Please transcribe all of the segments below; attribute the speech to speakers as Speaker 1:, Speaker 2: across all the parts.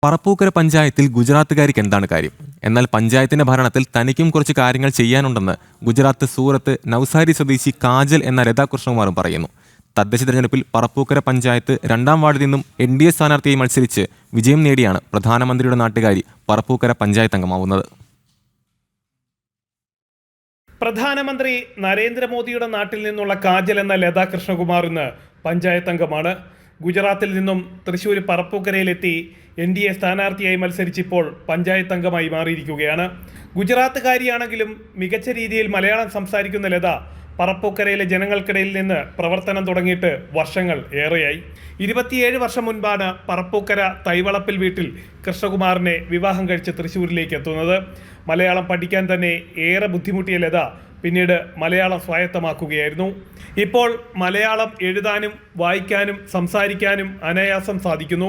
Speaker 1: പറപ്പൂക്കര പഞ്ചായത്തിൽ ഗുജറാത്തുകാരിക്ക് എന്താണ് കാര്യം? എന്നാൽ പഞ്ചായത്തിന്റെ ഭരണത്തിൽ തനിക്കും കുറച്ച് കാര്യങ്ങൾ ചെയ്യാനുണ്ടെന്ന് ഗുജറാത്ത് സൂറത്ത് നവ്സാരി സ്വദേശി കാജൽ എന്ന ലതാകൃഷ്ണകുമാറും പറയുന്നു. തദ്ദേശ തെരഞ്ഞെടുപ്പിൽ പറപ്പൂക്കര പഞ്ചായത്ത് 2ാം വാർഡിൽ നിന്നും NDA സ്ഥാനാർത്ഥിയായി മത്സരിച്ച് വിജയം നേടിയാണ് പ്രധാനമന്ത്രിയുടെ നാട്ടുകാരി പറപ്പൂക്കര പഞ്ചായത്ത് അംഗമാവുന്നത്.
Speaker 2: പ്രധാനമന്ത്രി നരേന്ദ്രമോദിയുടെ നാട്ടിൽ നിന്നുള്ള കാജൽ എന്ന ലതാകൃഷ്ണകുമാർ ഇന്ന് പഞ്ചായത്ത് അംഗമാണ്. ഗുജറാത്തിൽ നിന്നും തൃശ്ശൂർ പറപ്പൂക്കരയിലെത്തി NDA സ്ഥാനാർത്ഥിയായി മത്സരിച്ചിപ്പോൾ പഞ്ചായത്ത് അംഗമായി മാറിയിരിക്കുകയാണ്. ഗുജറാത്തുകാരിയാണെങ്കിലും മികച്ച രീതിയിൽ മലയാളം സംസാരിക്കുന്ന ലത പറപ്പൂക്കരയിലെ ജനങ്ങൾക്കിടയിൽ നിന്ന് പ്രവർത്തനം തുടങ്ങിയിട്ട് വർഷങ്ങൾ ഏറെയായി. 27 വർഷം മുൻപാണ് പറപ്പൂക്കര തൈവളപ്പിൽ വീട്ടിൽ കൃഷ്ണകുമാറിനെ വിവാഹം കഴിച്ച് തൃശ്ശൂരിലേക്ക് എത്തുന്നത്. മലയാളം പഠിക്കാൻ തന്നെ ഏറെ ബുദ്ധിമുട്ടിയ ലത പിന്നീട് മലയാളം സ്വായത്തമാക്കുകയായിരുന്നു. ഇപ്പോൾ മലയാളം എഴുതാനും വായിക്കാനും സംസാരിക്കാനും അനായാസം സാധിക്കുന്നു.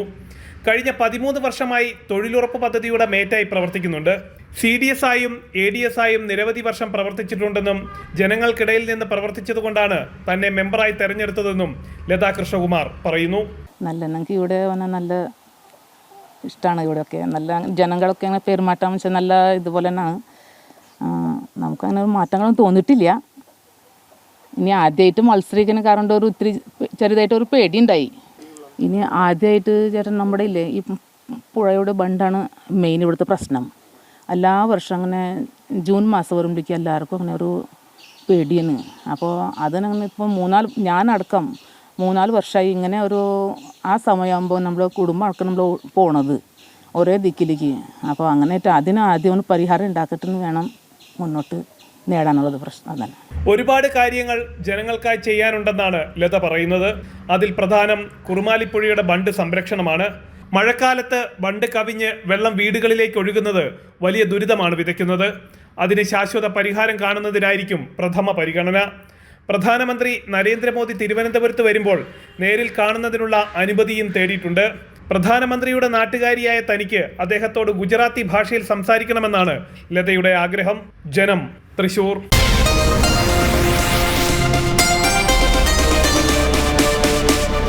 Speaker 2: കഴിഞ്ഞ 13 വർഷമായി തൊഴിലുറപ്പ് പദ്ധതിയുടെ മേറ്റായി പ്രവർത്തിക്കുന്നുണ്ട്. CDS ആയും ADS ആയും നിരവധി വർഷം പ്രവർത്തിച്ചിട്ടുണ്ടെന്നും ജനങ്ങൾക്കിടയിൽ നിന്ന് പ്രവർത്തിച്ചതുകൊണ്ടാണ് തന്നെ മെമ്പറായി തെരഞ്ഞെടുത്തതെന്നും ലതാ കൃഷ്ണകുമാർ പറയുന്നു.
Speaker 3: ഞങ്ങൾക്ക് ഇവിടെ വന്നാൽ നല്ല ഇഷ്ടമാണ്. ഇവിടെയൊക്കെ നല്ല ജനങ്ങളൊക്കെ അങ്ങനെ പെരുമാറ്റം വെച്ചാൽ നല്ല ഇതുപോലെ തന്നെയാണ്. നമുക്കങ്ങനെ ഒരു മാറ്റങ്ങളൊന്നും തോന്നിയിട്ടില്ല. ഇനി ആദ്യമായിട്ട് മത്സരിക്കുന്ന കാരണം ഒരു ഇത്തിരി ചെറുതായിട്ടൊരു പേടിയുണ്ടായി. ഇനി ആദ്യമായിട്ട് ചേട്ടൻ നമ്മുടെ ഇല്ലേ ഈ പുഴയുടെ ബണ്ടാണ് മെയിൻ ഇവിടുത്തെ പ്രശ്നം. എല്ലാ വർഷം അങ്ങനെ ജൂൺ മാസം വരുമ്പോഴേക്കും എല്ലാവർക്കും അങ്ങനെ ഒരു പേടിയാണ്. അപ്പോൾ അതിനങ്ങനെ ഇപ്പോൾ ഞാനടക്കം 3-4 വർഷമായി ഇങ്ങനെ ഒരു ആ സമയമാകുമ്പോൾ നമ്മൾ കുടുംബം അടക്കം നമ്മൾ പോണത് ഒരേ ദിക്കിലേക്ക്. അപ്പോൾ അങ്ങനെയായിട്ട് ആദ്യം ഒന്ന് പരിഹാരം ഉണ്ടാക്കിയിട്ട് വേണം മുന്നോട്ട് നേടാനുള്ളത്. പ്രശ്നം അതന്നെ.
Speaker 2: ഒരുപാട് കാര്യങ്ങൾ ജനങ്ങൾക്കായി ചെയ്യാനുണ്ടെന്നാണ് ലത പറയുന്നത്. അതിൽ പ്രധാനം കുറുമാലിപ്പുഴയുടെ ബണ്ട് സംരക്ഷണമാണ്. മഴക്കാലത്ത് ബണ്ട് കവിഞ്ഞ് വെള്ളം വീടുകളിലേക്ക് ഒഴുകുന്നത് വലിയ ദുരിതമാണ് വിതയ്ക്കുന്നത്. അതിന് ശാശ്വത പരിഹാരം കാണുന്നതിനായിരിക്കും പ്രഥമ പരിഗണന. പ്രധാനമന്ത്രി നരേന്ദ്രമോദി തിരുവനന്തപുരത്ത് വരുമ്പോൾ നേരിൽ കാണുന്നതിനുള്ള അനുമതിയും തേടിയിട്ടുണ്ട്. പ്രധാനമന്ത്രിയുടെ നാട്ടുകാരിയായ തനിക്ക് അദ്ദേഹത്തോട് ഗുജറാത്തി ഭാഷയിൽ സംസാരിക്കണമെന്നാണ് ലതയുടെ ആഗ്രഹം. ജനം, തൃശൂർ.